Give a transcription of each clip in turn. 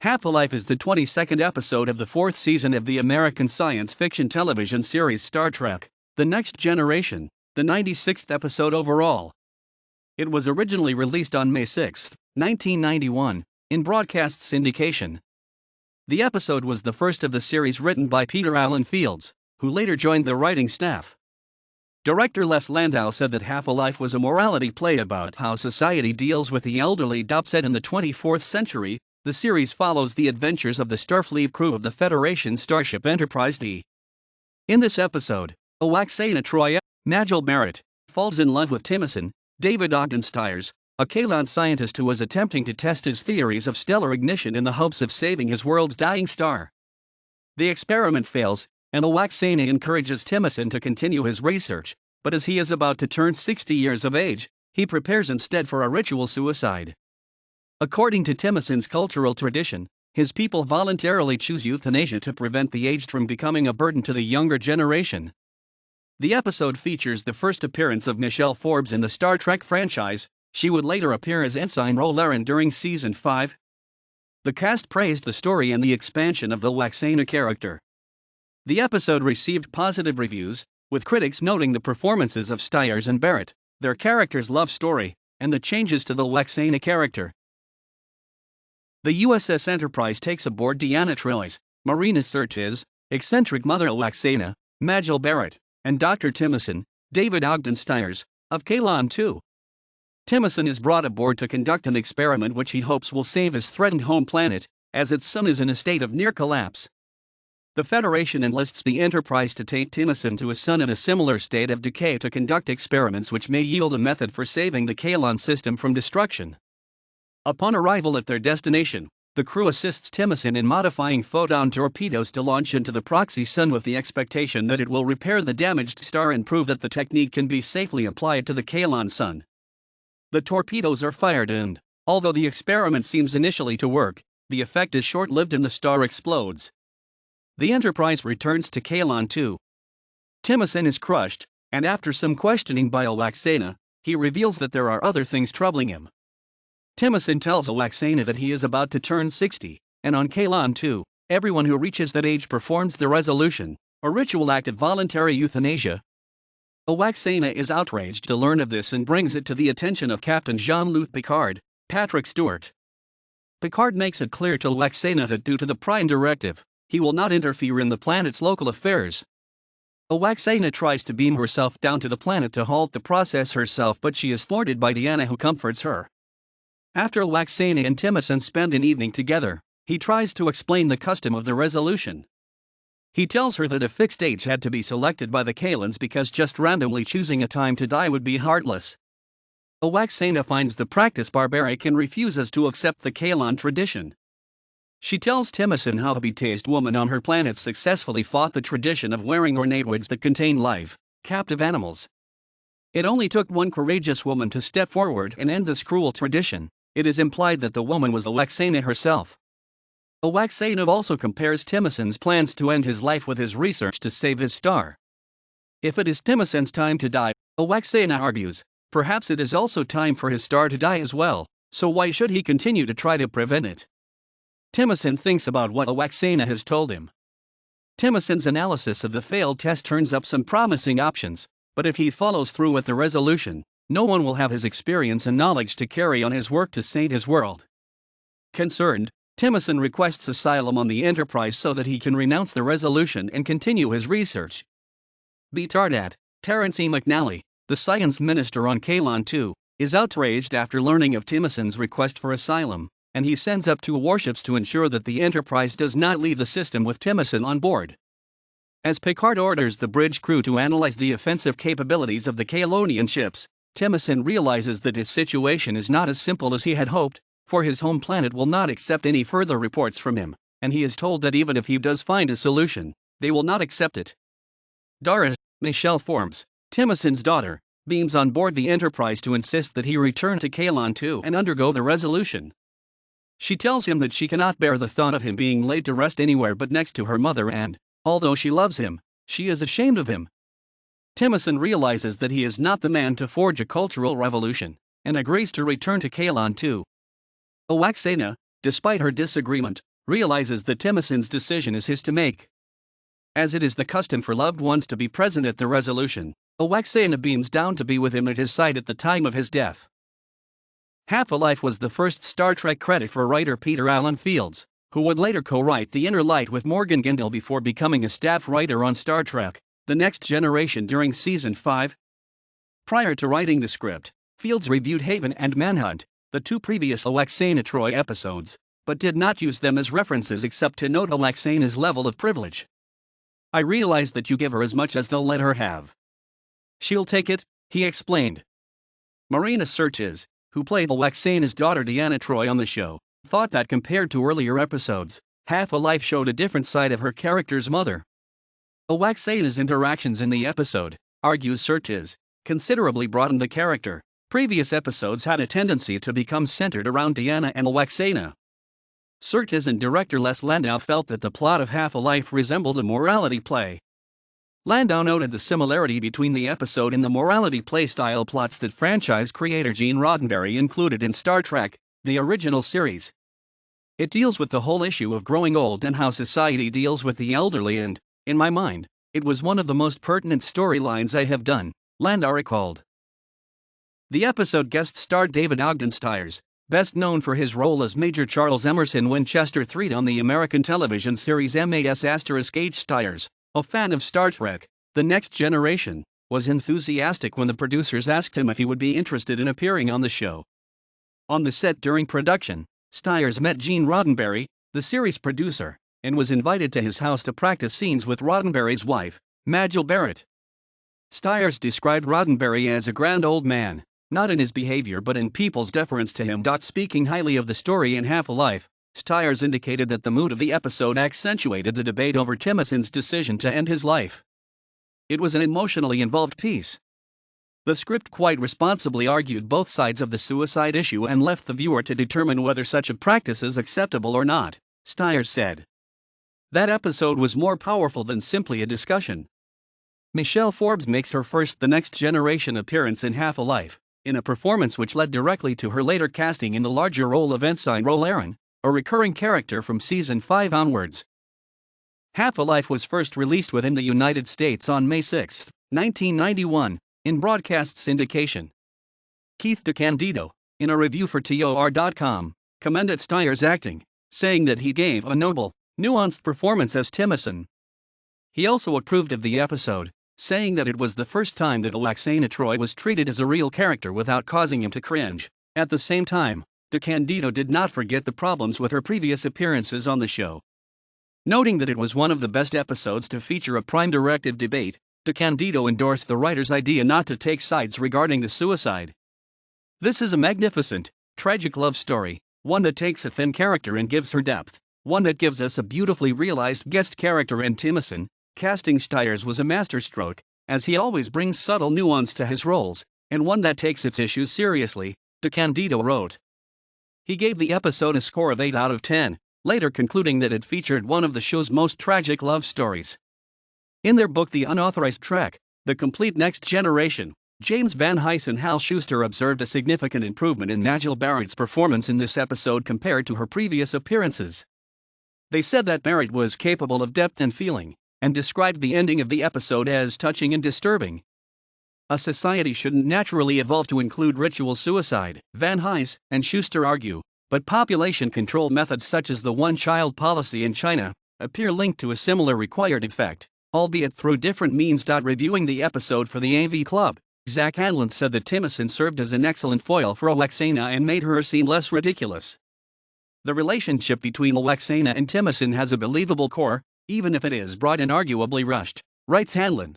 Half a Life is the 22nd episode of the 4th season of the American science fiction television series Star Trek: The Next Generation, the 96th episode overall. It was originally released on May 6, 1991, in broadcast syndication. The episode was the first of the series written by Peter Allan Fields, who later joined the writing staff. Director Les Landau said that Half a Life was a morality play about how society deals with the elderly. Set in the 24th century, the series follows the adventures of the Starfleet crew of the Federation starship Enterprise D. In this episode, Lwaxana Troi, Majel Barrett, falls in love with Timicin, Ogden Stiers, a Kaelon scientist who was attempting to test his theories of stellar ignition in the hopes of saving his world's dying star. The experiment fails, and Lwaxana encourages Timicin to continue his research, but as he is about to turn 60 years of age, he prepares instead for a ritual suicide. According to Timicin's cultural tradition, his people voluntarily choose euthanasia to prevent the aged from becoming a burden to the younger generation. The episode features the first appearance of Michelle Forbes in the Star Trek franchise. She would later appear as Ensign Rolaren during Season 5. The cast praised the story and the expansion of the Lwaxana character. The episode received positive reviews, with critics noting the performances of Stiers and Barrett, their characters' love story, and the changes to the Lwaxana character. The USS Enterprise takes aboard Lwaxana Troi's marine searches, eccentric mother Lwaxana, Majel Barrett, and Dr. Timicin, Ogden Stiers, of Kaelon 2. Timicin is brought aboard to conduct an experiment which he hopes will save his threatened home planet, as its sun is in a state of near collapse. The Federation enlists the Enterprise to take Timicin to a sun in a similar state of decay to conduct experiments which may yield a method for saving the Kaelon system from destruction. Upon arrival at their destination, the crew assists Timicin in modifying photon torpedoes to launch into the proxy sun with the expectation that it will repair the damaged star and prove that the technique can be safely applied to the Kaelon sun. The torpedoes are fired and, although the experiment seems initially to work, the effect is short-lived and the star explodes. The Enterprise returns to Kaelon 2. Timicin is crushed, and after some questioning by Lwaxana, he reveals that there are other things troubling him. Timicin tells Lwaxana that he is about to turn 60, and on Kaelon 2, everyone who reaches that age performs the resolution, a ritual act of voluntary euthanasia. Lwaxana is outraged to learn of this and brings it to the attention of Captain Jean-Luc Picard, Patrick Stewart. Picard makes it clear to Lwaxana that due to the Prime Directive, he will not interfere in the planet's local affairs. Lwaxana tries to beam herself down to the planet to halt the process herself, but she is thwarted by Deanna, who comforts her. After Lwaxana and Timicin spend an evening together, he tries to explain the custom of the resolution. He tells her that a fixed age had to be selected by the Kaelons because just randomly choosing a time to die would be heartless. Lwaxana finds the practice barbaric and refuses to accept the Kaelon tradition. She tells Timicin how the betased woman on her planet successfully fought the tradition of wearing ornate wigs that contain live, captive animals. It only took one courageous woman to step forward and end this cruel tradition. It is implied that the woman was Lwaxana herself. Lwaxana also compares Timicin's plans to end his life with his research to save his star. If it is Timicin's time to die, Lwaxana argues, perhaps it is also time for his star to die as well, so why should he continue to try to prevent it? Timicin thinks about what Lwaxana has told him. Timicin's analysis of the failed test turns up some promising options, but if he follows through with the resolution, no one will have his experience and knowledge to carry on his work to save his world. Concerned, Timicin requests asylum on the Enterprise so that he can renounce the resolution and continue his research. Betardat, Terence E. McNally, the science minister on Kaelon 2, is outraged after learning of Timicin's request for asylum, and he sends up 2 warships to ensure that the Enterprise does not leave the system with Timicin on board. As Picard orders the bridge crew to analyze the offensive capabilities of the Kaelonian ships, Timicin realizes that his situation is not as simple as he had hoped, for his home planet will not accept any further reports from him, and he is told that even if he does find a solution, they will not accept it. Dara, Michelle Forbes, Timicin's daughter, beams on board the Enterprise to insist that he return to Kaelon 2 and undergo the resolution. She tells him that she cannot bear the thought of him being laid to rest anywhere but next to her mother, and, although she loves him, she is ashamed of him. Timicin realizes that he is not the man to forge a cultural revolution, and agrees to return to Kaelon 2. Lwaxana, despite her disagreement, realizes that Timicin's decision is his to make. As it is the custom for loved ones to be present at the resolution, Lwaxana beams down to be with him at his side at the time of his death. Half a Life was the first Star Trek credit for writer Peter Allan Fields, who would later co-write The Inner Light with Morgan Gindel before becoming a staff writer on Star Trek: The Next Generation during Season 5. Prior to writing the script, Fields reviewed Haven and Manhunt, the two previous Lwaxana Troi episodes, but did not use them as references except to note Lwaxana's level of privilege. "I realize that you give her as much as they'll let her have. She'll take it," he explained. Marina Sirtis, who played Lwaxana's daughter Lwaxana Troi on the show, thought that compared to earlier episodes, Half a Life showed a different side of her character's mother. Lwaxana's interactions in the episode, argues Sirtis, considerably broadened the character. Previous episodes had a tendency to become centered around Lwaxana and Lwaxana. Sirtis and director Les Landau felt that the plot of Half a Life resembled a morality play. Landau noted the similarity between the episode and the morality play style plots that franchise creator Gene Roddenberry included in Star Trek, the original series. "It deals with the whole issue of growing old and how society deals with the elderly, and, in my mind, it was one of the most pertinent storylines I have done," Landau recalled. The episode guest starred David Ogden Stiers, best known for his role as Major Charles Emerson Winchester III on the American television series MAS*H. Stiers, a fan of Star Trek: The Next Generation, was enthusiastic when the producers asked him if he would be interested in appearing on the show. On the set during production, Stiers met Gene Roddenberry, the series producer, and was invited to his house to practice scenes with Roddenberry's wife, Majel Barrett. Stiers described Roddenberry as a grand old man, not in his behavior but in people's deference to him. Speaking highly of the story in Half a Life, Stiers indicated that the mood of the episode accentuated the debate over Timicin's decision to end his life. "It was an emotionally involved piece. The script quite responsibly argued both sides of the suicide issue and left the viewer to determine whether such a practice is acceptable or not," Stiers said. "That episode was more powerful than simply a discussion." Michelle Forbes makes her first The Next Generation appearance in Half a Life, in a performance which led directly to her later casting in the larger role of Ensign Rolaren, a recurring character from Season 5 onwards. Half a Life was first released within the United States on May 6, 1991, in broadcast syndication. Keith DeCandido, in a review for TOR.com, commended Stiers' acting, saying that he gave a noble, nuanced performance as Timicin. He also approved of the episode, saying that it was the first time that Lwaxana Troi was treated as a real character without causing him to cringe. At the same time, DeCandido did not forget the problems with her previous appearances on the show. Noting that it was one of the best episodes to feature a prime directive debate, DeCandido endorsed the writer's idea not to take sides regarding the suicide. "This is a magnificent, tragic love story, one that takes a thin character and gives her depth, one that gives us a beautifully realized guest character in Timicin. Casting Stiers was a masterstroke, as he always brings subtle nuance to his roles, and one that takes its issues seriously," DeCandido wrote. He gave the episode a score of 8 out of 10, later concluding that it featured one of the show's most tragic love stories. In their book The Unauthorized Trek: The Complete Next Generation, James Van Hise and Hal Schuster observed a significant improvement in Majel Barrett's performance in this episode compared to her previous appearances. They said that Barrett was capable of depth and feeling, and described the ending of the episode as touching and disturbing. "A society shouldn't naturally evolve to include ritual suicide," Van Hise and Schuster argue, but population control methods such as the one-child policy in China appear linked to a similar required effect, albeit through different means. Reviewing the episode for the AV Club, Zach Hanlon said that Timicin served as an excellent foil for Lwaxana and made her seem less ridiculous. "The relationship between Lwaxana and Timicin has a believable core, even if it is broad and arguably rushed," writes Hanlon.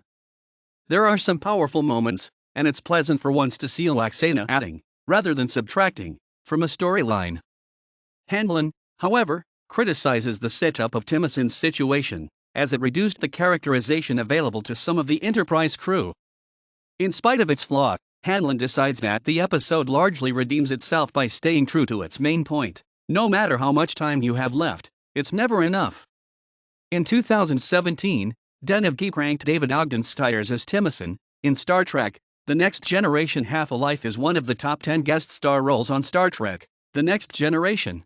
"There are some powerful moments, and it's pleasant for once to see Lwaxana adding, rather than subtracting, from a storyline." Hanlon, however, criticizes the setup of Timicin's situation, as it reduced the characterization available to some of the Enterprise crew. In spite of its flaw, Hanlon decides that the episode largely redeems itself by staying true to its main point: no matter how much time you have left, it's never enough. In 2017, Den of Geek ranked David Ogden Stiers as Timicin in Star Trek: The Next Generation. Half a Life is one of the top 10 guest star roles on Star Trek: The Next Generation.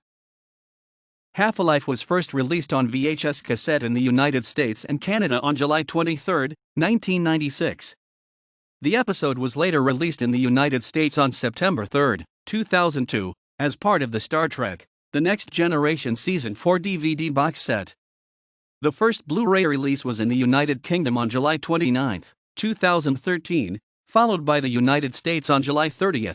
Half-Life was first released on VHS cassette in the United States and Canada on July 23, 1996. The episode was later released in the United States on September 3, 2002, as part of the Star Trek: The Next Generation Season 4 DVD box set. The first Blu-ray release was in the United Kingdom on July 29, 2013, followed by the United States on July 30.